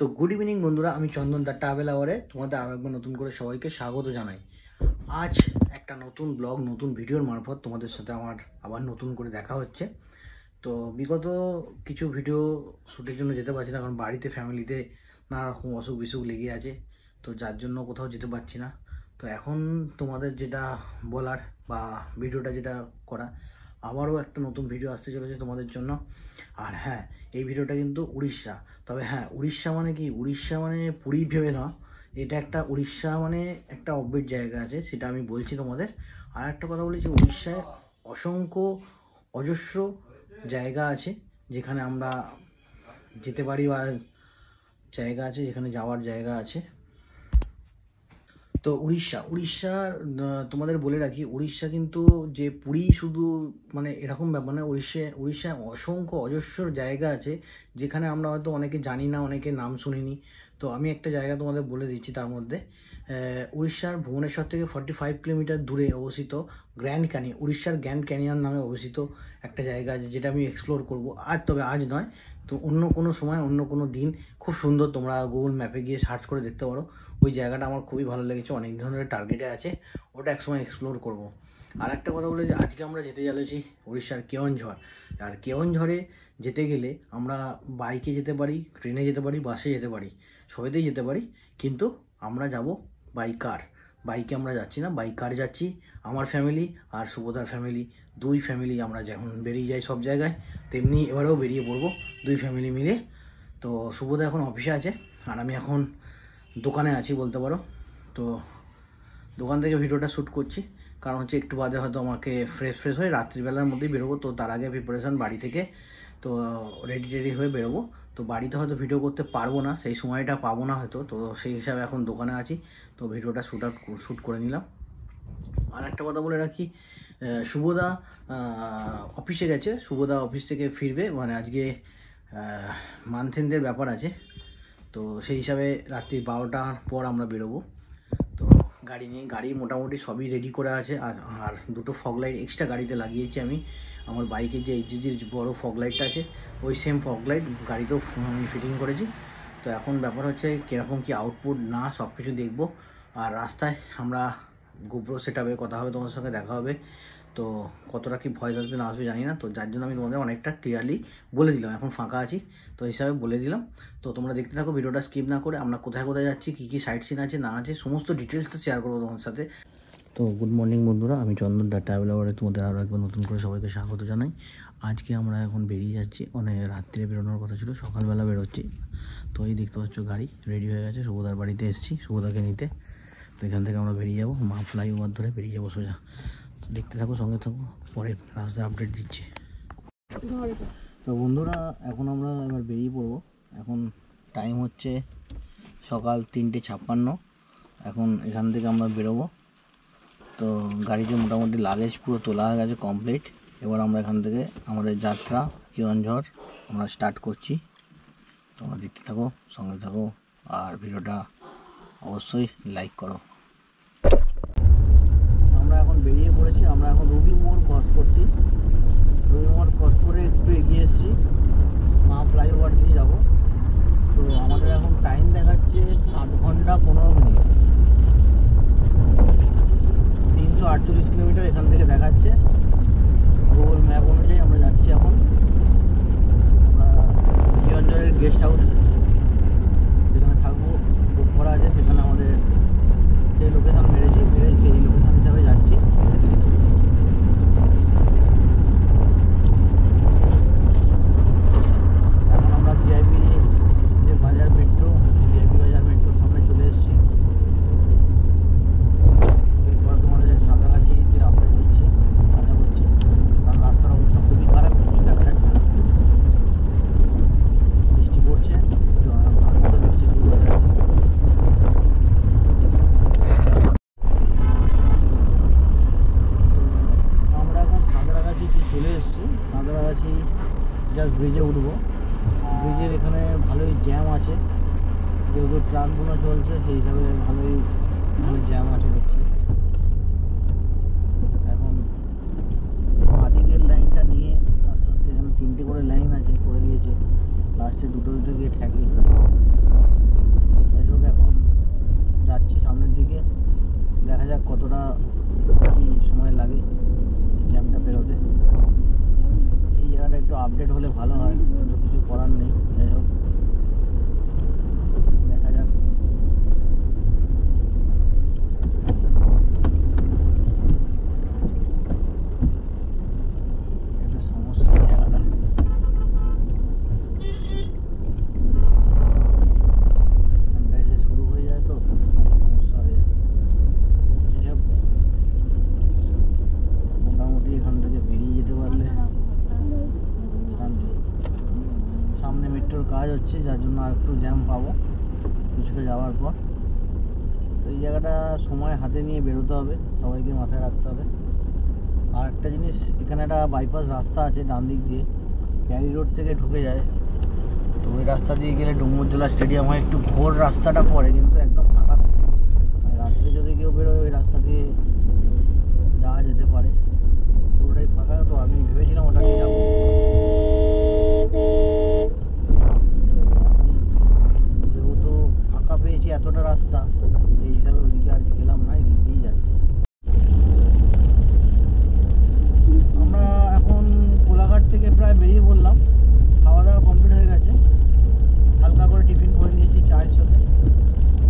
তো good evening বন্ধুরা, আমি চন্দন দা ট্রাভেল আওয়ারে তোমাদের আরও একবার নতুন করে সবাইকে স্বাগত জানাই। আজ একটা নতুন ব্লগ, নতুন ভিডিওর মারফত তোমাদের সাথে আমার আবার নতুন করে দেখা হচ্ছে। তো বিগত কিছু ভিডিও শ্যুটের জন্য যেতে পারছি না, কারণ বাড়িতে ফ্যামিলিতে নানা রকম অসুখ বিসুখ লেগে আছে, তো যার জন্য কোথাও যেতে পারছি না। তো এখন তোমাদের যেটা বলার বা ভিডিওটা যেটা করা, আবারও একটা নতুন ভিডিও আসতে চলেছে তোমাদের জন্য। আর হ্যাঁ, এই ভিডিওটা কিন্তু উড়িষ্যা। তবে হ্যাঁ, উড়িষ্যা মানে কি, উড়িষ্যা মানে পুরী ভেবে না, এটা একটা উড়িষ্যা মানে একটা অব্যের জায়গা আছে, সেটা আমি বলছি তোমাদের। আর একটা কথা বলি যে উড়িষ্যায় অসংখ্য অজস্র জায়গা আছে যেখানে আমরা যেতে পারি, বা জায়গা আছে যেখানে যাওয়ার জায়গা আছে। তো উড়িষ্যার তোমাদের বলে রাখি, উড়িষ্যা কিন্তু যে পুরী শুধু মানে এরকম ব্যাপার না। উড়িষ্যায় অসংখ্য অজস্র জায়গা আছে যেখানে আমরা হয়তো অনেকে জানি না, অনেকে নাম শুনিনি। তো আমি একটা জায়গা তোমাদের বলে দিচ্ছি। তার মধ্যে উড়িষ্যার ভুবনেশ্বর থেকে 45 কিলোমিটার দূরে অবস্থিত গ্র্যান্ড ক্যানিয়ন, উড়িষ্যার গ্র্যান্ড ক্যানিয়ন নামে অবস্থিত একটা জায়গা আছে, যেটা আমি এক্সপ্লোর করব তবে আজ নয়, তো অন্য কোনো সময়, অন্য কোনো দিন। খুব সুন্দর, তোমরা গুগল ম্যাপে গিয়ে সার্চ করে দেখতে পারো। ওই জায়গাটা আমার খুবই ভালো লেগেছে, অনেক ধরনের টার্গেটে আছে, ওটা একসময় এক্সপ্লোর করব। আর একটা কথা বলে যে আজকে আমরা যেতে চলেছি উড়িষ্যার কেওনঝড়। আর কেওনঝড়ে যেতে গেলে আমরা বাইকে যেতে পারি, ট্রেনে যেতে পারি, বাসে যেতে পারি, সবেতেই যেতে পারি, কিন্তু আমরা যাব বাই কার। বাইকে আমরা যাচ্ছি না, বাই কার যাচ্ছি। আমার ফ্যামিলি আর সুবোধার ফ্যামিলি, দুই ফ্যামিলি আমরা যখন বেরিয়ে যাই সব জায়গায়, তেমনি এবারেও বেরিয়ে পড়বো দুই ফ্যামিলি মিলে। তো সুবোধা এখন অফিসে আছে আর আমি এখন দোকানে আছি বলতে পারো। তো দোকান থেকে ভিডিওটা শ্যুট করছি, কারণ হচ্ছে একটু বাদে হয়তো আমাকে ফ্রেশ হয়ে রাত্রিবেলার মধ্যেই বেরোবো। তো তার আগে প্রিপারেশান বাড়ি থেকে, তো রেডি হয়ে বেরোবো। তো বাড়িতে হয়তো ভিডিও করতে পারবো না, সেই সময়টা পাবো না হয়তো, তো সেই হিসাবে এখন দোকানে আছি, তো ভিডিওটা শ্যুট করে নিলাম। আর একটা কথা বলে রাখি, শুভদা অফিসে গেছে, শুভদা অফিস থেকে ফিরবে, মানে আজকে মান্থ এন্ডের ব্যাপার আছে, তো সেই হিসাবে রাত্রি 12টার পর আমরা বেরোবো। তো গাড়ি মোটামুটি সবই রেডি করে আছে। আর দুটো ফগ লাইট এক্সট্রা গাড়িতে লাগিয়েছি আমি। আমার বাইকের যে এইচজির বড় ফগ লাইটটা আছে, ওই সেম ফগ লাইট গাড়িতেও আমি ফিটিং করেছি। তো এখন ব্যাপার হচ্ছে কীরকম কী আউটপুট না সব কিছু দেখবো। আর রাস্তায় আমরা গোপ্রো সেটআপে কথা হবে, তোমার সঙ্গে দেখা হবে। তো কতটা কি ভয়েস আসবে না আসবে জানি না, তো যার জন্য আমি তোমাদের অনেকটা ক্লিয়ারলি বলে দিলাম। এখন ফাঁকা আছি তো হিসাবে বলে দিলাম। তো তোমরা দেখতে থাকো ভিডিওটা স্কিপ না করে। আমরা কোথায় কোথায় যাচ্ছি, কী কী সাইট সিন আছে না আছে, সমস্ত ডিটেলসটা শেয়ার করবো তোমার সাথে। তো গুড মর্নিং বন্ধুরা, আমি চন্দন দা ট্রাভেল আওয়ারে তোমাদের আরও একবার নতুন করে সবাইকে স্বাগত জানাই। আজকে আমরা এখন বেরিয়ে যাচ্ছি, অনেক রাত্রে বেরোনোর কথা ছিল, সকালবেলা বেরোচ্ছি। তো এই দেখতে পাচ্ছ গাড়ি রেডি হয়ে গেছে, সুবোধার বাড়িতে এসেছি সুবোধাকে নিতে। তো এখান থেকে আমরা বেরিয়ে যাবো, মা ফ্লাইওভার ধরে বেরিয়ে যাবো সোজা। তো দেখতে থাকো, সঙ্গে থাকো, পরে রাস্তায় আপডেট দিচ্ছি। তো বন্ধুরা, এখন আমরা এবার বেরিয়ে পড়বো। এখন টাইম হচ্ছে সকাল 3:56। এখন এখান থেকে আমরা বেরোবো। তো গাড়িতে মোটামুটি লাগেজ পুরো তোলা হয়ে গেছে, কমপ্লিট। এবার আমরা এখান থেকে আমাদের যাত্রা কেওনঝড় আমরা স্টার্ট করছি। তোমরা দেখতে থাকো, সঙ্গে থাকো, আর ভিডিওটা অবশ্যই লাইক করো। আমরা এখন বেরিয়ে পড়েছি, আমরা এখন রবি মোড় ক্রস করছি। রবি মোড় ক্রস করে একটু এগিয়ে এসেছি, মা ফ্লাইওভার দিয়ে যাবো। তো আমাদের এখন টাইম দেখাচ্ছে 7 ঘন্টা 15 মিনিট, 348 কিলোমিটার এখান থেকে দেখাচ্ছে গুগল ম্যাপ অনুযায়ী। আমরা যাচ্ছি এখন কেওনঝড়ের গেস্ট হাউস যেখানে থাকবো, বুক করা আছে, সেখানে আমাদের সেই লোকেশান মেরেছি, সেই লোকেশান হিসাবে যাচ্ছি। এখন আমরা ভিআইপি যে বাজার মেট্রো, ভিআইপি বাজার মেট্রোর সামনে চলে এসেছি। এরপর তোমাদের সাঁতরাগাছিতে আপডেট দিচ্ছি, আশা করছি, কারণ রাস্তার অবস্থা খুবই খারাপ, কিছু দেখা যাচ্ছে না। বৃষ্টি পড়ছে, ভালো মতো বৃষ্টি শুরু হয়ে যাচ্ছে। আমরা এখন সাঁতরাগাছি চলে এসেছি। সাঁতরাগাছি জাস্ট ব্রিজে উঠবো। ব্রিজের এখানে ভালোই জ্যাম আছে, যেহেতু ট্রাকগুলো চলছে, সেই হিসাবে ভালোই জ্যাম আছে দেখছি। এখন বাদিকের লাইনটা নিয়ে আস্তে আস্তে, এখানে 3টে করে লাইন আছে, করে দিয়েছে, লাস্টে দুটো গিয়ে ঠেকে। ভালো হয়, কিন্তু কিছু করার নেই। যাই হোক, দেখা যাক। একটা সমস্যা জায়গাটা, ঠান্ডা এসে শুরু হয়ে যায় তো সমস্যা হয়ে যায়। যাই হোক, মোটামুটি এখান থেকে বেরিয়ে যেতে পারলে শান্তি। সামনে মেট্রোর কাজ হচ্ছে, যার জন্য আর একটু জ্যাম পাবো কিছুটা যাওয়ার পর। তো এই জায়গাটা সময় হাতে নিয়ে বেরোতে হবে, সবাইকে মাথায় রাখতে হবে। আর একটা জিনিস, এখানে একটা বাইপাস রাস্তা আছে ডান দিক দিয়ে, ক্যারি রোড থেকে ঢুকে যায়। তো ওই রাস্তা দিয়ে গেলে ডুমুরজলা স্টেডিয়াম হয়। একটু ঘোর রাস্তাটা পড়ে, কিন্তু একদম ফাঁকা থাকে। আর রাত্রে যদি কেউ বেরোয় ওই রাস্তা দিয়ে যাওয়া যেতে পারে, পুরোটাই ফাঁকা। তো আমি ভেবেছিলাম ওটা দিয়ে যাবো। যেহেতু ফাঁকা পেয়েছি এতটা রাস্তা, সেই হিসাবে ওইদিকে আর গেলাম না, এদিক দিয়েই যাচ্ছি। আমরা এখন কোলাঘাট থেকে প্রায় বেরিয়ে পড়লাম। খাওয়া দাওয়া কমপ্লিট হয়ে গেছে, হালকা করে টিফিন করে নিয়েছি চায়ের সাথে।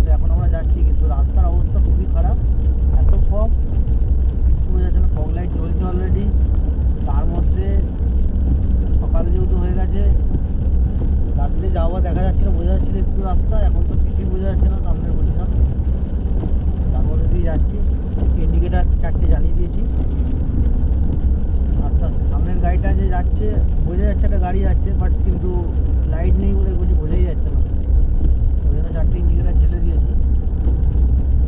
তো এখন আমরা যাচ্ছি, কিন্তু রাস্তার অবস্থা খুবই খারাপ। এত ফগ, কিচ্ছু বোঝা যাচ্ছে না। ফগ লাইট জ্বলছে অলরেডি, তার মধ্যে সকাল যেহেতু হয়ে গেছে, রাত্রে যাওয়া দেখা যাচ্ছে না, বোঝা যাচ্ছিল একটু রাস্তা। এখন তো কিছুই বোঝা যাচ্ছে না সামনের পজিশন, তার মধ্যে দিয়ে যাচ্ছি। ইন্ডিকেটার 4টে জ্বালিয়ে দিয়েছি। আস্তে আস্তে সামনের গাড়িটা যে যাচ্ছে বোঝা যাচ্ছে একটা গাড়ি যাচ্ছে, বাট কিন্তু লাইট নেই বলে কিছু বোঝাই যাচ্ছে না। ওই জন্য 4টে ইন্ডিকেটার জ্বেলে দিয়েছি।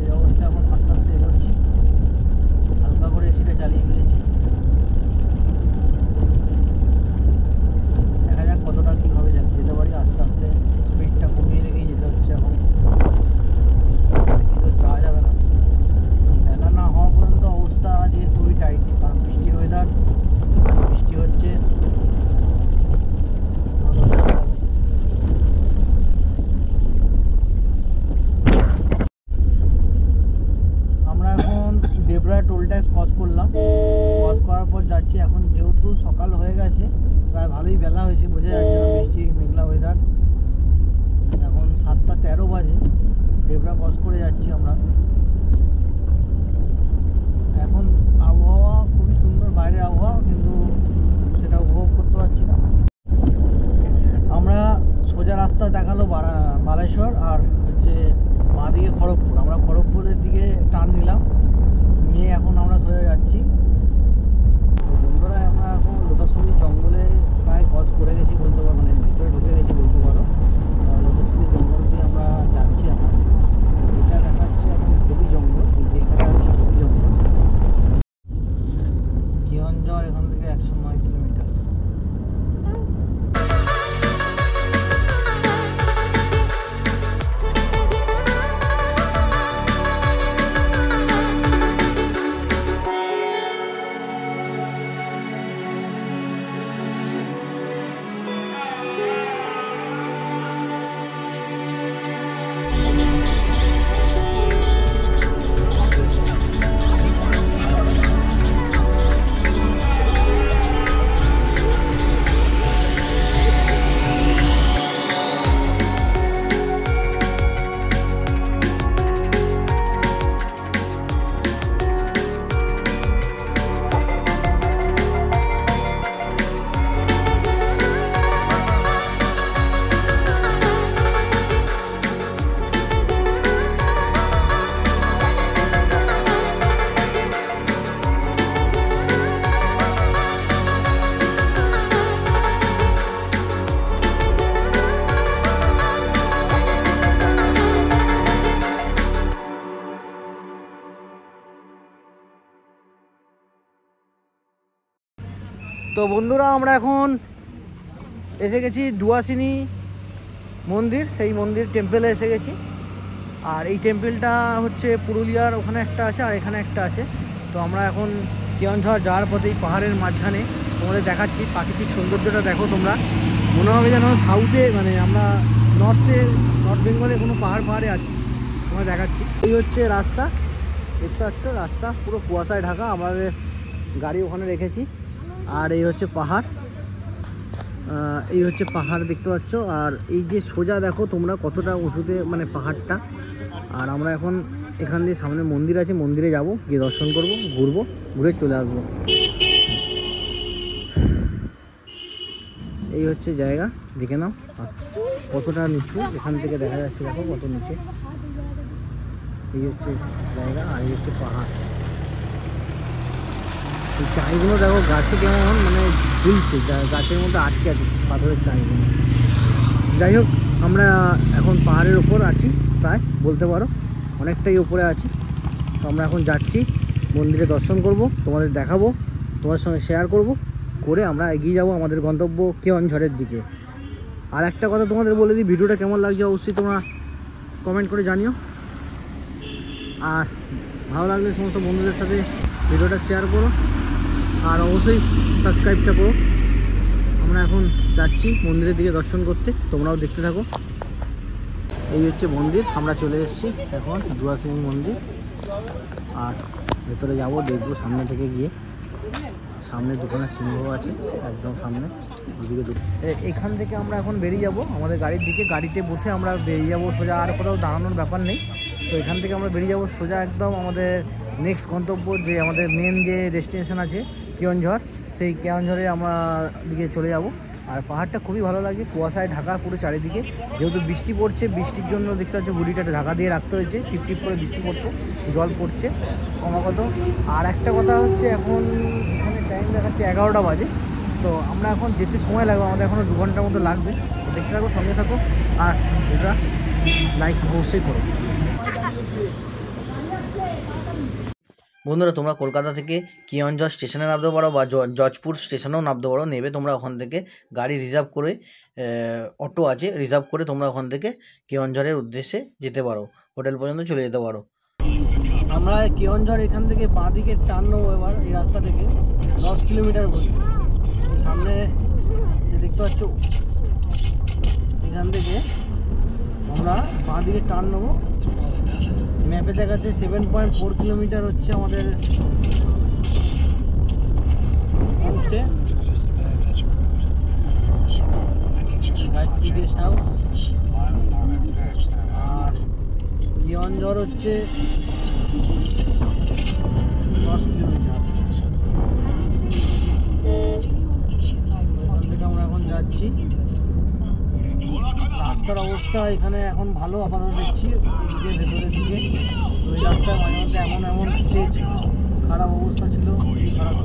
এই অবস্থায় এখন আস্তে আস্তে এগোচ্ছি, হালকা করে এসিটা চালিয়ে দিয়েছি। দেখা যাক কতটা কীভাবে যেতে পারি। আস্তে আস্তে স্পিডটা কমিয়ে রেখেই যেতে হচ্ছে এখন, বেশি দূর যাওয়া যাবে না। বেলা না হওয়া পর্যন্ত অবস্থা যে খুবই টাইট, কারণ বৃষ্টির ওয়েদার, বৃষ্টি হচ্ছে। আমরা এখন দেবরা টোল ট্যাক্স ক্রস করলাম। ক্রস করার পর যাচ্ছি এখন, যেহেতু সকাল হয়ে গেছে, প্রায় ভালোই বেলা হয়েছে, বোঝা যাচ্ছে না, বৃষ্টি মেঘলা ওয়েদার। এখন 7টা 13 বাজে, দেবরা ক্রস করে যাচ্ছি আমরা। এখন আবহাওয়া খুবই সুন্দর, বাইরের আবহাওয়া, কিন্তু সেটা উপভোগ করতে পারছি না। আমরা সোজা রাস্তা দেখালো বালেশ্বর, আর হচ্ছে বাঁ দিকে খড়গপুর। আমরা খড়গপুরের দিকে টার্ন নিলাম, নিয়ে এখন আমরা সোজা যাচ্ছি। তো বন্ধুরা, আমরা এখন লোটাসুলি জঙ্গলে প্রায় ক্রস করে গেছি বলতে পারো, মানে ভিতরে ঢুকে গেছি বলতে পারো। লোটাসুলি জঙ্গল দিয়ে আমরা যাচ্ছি এখন। এটা দেখাচ্ছি এখন ধোবি জঙ্গল, এখানে আছে ধোবি জঙ্গল। জীবনঝড় এখান থেকে 109 কিলোমিটার। তো বন্ধুরা, আমরা এখন এসে গেছি ডুয়াসিনী মন্দির, সেই মন্দির টেম্পেলে এসে গেছি। আর এই টেম্পেলটা হচ্ছে পুরুলিয়ার ওখানে একটা আছে, আর এখানে একটা আছে। তো আমরা এখন কেওনঝড় যাওয়ার পথে এই পাহাড়ের মাঝখানে তোমাদের দেখাচ্ছি। প্রাকৃতিক সৌন্দর্যটা দেখো তোমরা, মনে হবে যেন সাউথে, মানে আমরা নর্থ বেঙ্গলে কোনো পাহাড়ে আছি। তোমরা দেখাচ্ছি, এই হচ্ছে রাস্তা, দেখতে পাচ্ছ রাস্তা পুরো কুয়াশায় ঢাকা। আমাদের গাড়ি ওখানে রেখেছি, আর এই হচ্ছে পাহাড়। এই হচ্ছে পাহাড় দেখতে পাচ্ছ, আর এই যে সোজা দেখো তোমরা কতটা উঁচুতে মানে পাহাড়টা। আর আমরা এখন এখান দিয়ে সামনে মন্দির আছে, মন্দিরে যাব, গিয়ে দর্শন করব, ঘুরবো, ঘুরে চলে আসবো। এই হচ্ছে জায়গা, দেখে নাও কতটা নিচু, এখান থেকে দেখা যাচ্ছে দেখো কত নিচে। এই হচ্ছে জায়গা, আর এই হচ্ছে পাহাড়। এই চাইগুলো দেখো গাছে কেমন মানে ঝুলছে, গাছের মধ্যে আটকে আছে পাথরের চাইগুলো। যাই হোক, আমরা এখন পাহাড়ের ওপর আছি, প্রায় বলতে পারো অনেকটাই ওপরে আছি। তো আমরা এখন যাচ্ছি, মন্দিরে দর্শন করব, তোমাদের দেখাবো, তোমাদের সঙ্গে শেয়ার করব, করে আমরা এগিয়ে যাব আমাদের গন্তব্য কেওনঝড়ের দিকে। আর একটা কথা তোমাদের বলে দিই, ভিডিওটা কেমন লাগছে অবশ্যই তোমরা কমেন্ট করে জানিও। আর ভালো লাগলে সমস্ত বন্ধুদের সাথে ভিডিওটা শেয়ার করো, আর অবশ্যই সাবস্ক্রাইবটা করো। আমরা এখন যাচ্ছি মন্দিরের দিকে দর্শন করতে, তোমরাও দেখতে থাকো। এই হচ্ছে মন্দির, আমরা চলে এসেছি এখন দুয়াশিনী মন্দির। আর ভেতরে যাব, দেখবো সামনে থেকে গিয়ে। সামনে দুখানা সিংহ আছে একদম সামনে, ওদিকে এখান থেকে আমরা এখন বেরিয়ে যাব আমাদের গাড়ির দিকে। গাড়িতে বসে আমরা বেরিয়ে যাব সোজা, আর কোথাও দাঁড়ানোর ব্যাপার নেই। তো এখান থেকে আমরা বেরিয়ে যাব সোজা একদম আমাদের নেক্সট গন্তব্য, যে আমাদের মেন যে ডেস্টিনেশন আছে কেওনঝড়, সেই কেওনঝড়ে আমরা দিকে চলে যাব। আর পাহাড়টা খুবই ভালো লাগে, কুয়াশায় ঢাকা পুরো চারিদিকে। যেহেতু বৃষ্টি পড়ছে, বৃষ্টির জন্য দেখতে পাচ্ছি গুড়িটা ঢাকা দিয়ে রাখতে হয়েছে, টিপ টিপ করে বৃষ্টি পড়ছে, জল পড়ছে ক্রমাগত। আর একটা কথা হচ্ছে, এখন এখানে টাইম দেখাচ্ছে 11টা বাজে। তো আমরা এখন যেতে সময় লাগবে, আমাদের এখনও 2 ঘন্টার মতো লাগবে। তো দেখতে থাকো, সঙ্গে থাকো, আর এটা লাইক অবশ্যই করো। বন্ধুরা, তোমরা কলকাতা থেকে কেওনঝড় স্টেশনে নামতে পারো, বা জজপুর স্টেশনেও নামতে পারো। নেবে তোমরা ওখান থেকে গাড়ি রিজার্ভ করে, অটো আছে, রিজার্ভ করে তোমরা ওখান থেকে কেওনঝড়ের উদ্দেশ্যে যেতে পারো, হোটেল পর্যন্ত চলে যেতে পারো। আমরা কেওনঝড় এখান থেকে বাঁ দিকে টান নেবো এবার, এই রাস্তা থেকে 10 কিলোমিটার সামনে দেখতে পাচ্ছ, এখান থেকে আমরা বাঁ দিকে টান নেবো। ম্যাপে দেখাচ্ছে 7.4 কিলোমিটার হচ্ছে আমাদের হোমস্টে, গায়ত্রী গেস্ট হাউস। আর কেওনঝড় হচ্ছে 10 কিলোমিটার। ওখান থেকে আমরা এখন যাচ্ছি। রাস্তার অবস্থা এখানে এখন ভালো আপাতত দেখছি, এদিকে ভেতরের দিকে। তো এই রাস্তায় মাঝে মধ্যে এমন স্টেজ খারাপ অবস্থা ছিল, খারাপ।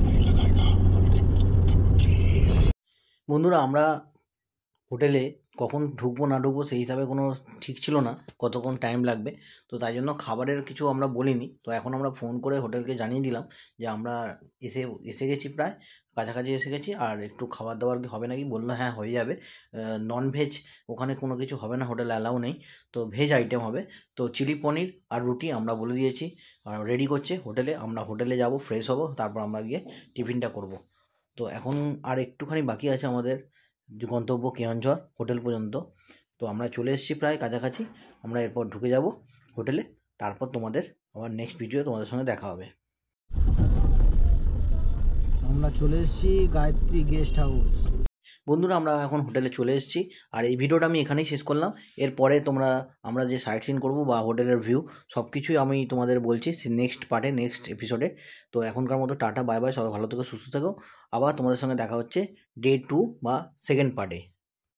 বন্ধুরা, আমরা হোটেলে কখন ঢুকবো না ঢুকবো সেই হিসাবে কোনো ঠিক ছিল না, কতক্ষণ টাইম লাগবে। তো তাই জন্য খাবারের কিছু আমরা বলিনি। তো এখন আমরা ফোন করে হোটেলকে জানিয়ে দিলাম যে আমরা এসে গেছি, প্রায় কাছাকাছি এসে গেছি, আর একটু খাবার দাবার কি হবে নাকি। বললো হ্যাঁ হয়ে যাবে, ননভেজ ওখানে কোনো কিছু হবে না, হোটেলে অ্যালাউ নেই, তো ভেজ আইটেম হবে। তো চিলি পনির আর রুটি আমরা বলে দিয়েছি, আর রেডি করছে হোটেলে। আমরা হোটেলে যাব, ফ্রেশ হব, তারপর আমরা গিয়ে টিফিনটা করব। তো এখন আর একটুখানি বাকি আছে আমাদের যে গন্তব্য কেওনঝড় হোটেল পর্যন্ত। তো আমরা চলে এসেছি প্রায় কাছাকাছি। আমরা এরপর ঢুকে যাব হোটেলে, তারপর তোমাদের আবার নেক্সট ভিডিও তোমাদের সঙ্গে দেখা হবে। আমরা চলে এসেছি গায়ত্রী গেস্ট হাউস। বন্ধুরা, আমরা এখন হোটেলে চলে এসেছি, আর এই ভিডিওটা আমি এখানেই শেষ করলাম। এরপরে আমরা যে সাইট সিন করবো বা হোটেলের ভিউ সব কিছুই আমি তোমাদের বলছি নেক্সট পার্টে, নেক্সট এপিসোডে। তো এখনকার মতো টাটা, বাই বাই, সবাই ভালো থেকো, সুস্থ থেকো। আবার তোমাদের সঙ্গে দেখা হচ্ছে ডে 2 বা সেকেন্ড পার্টে।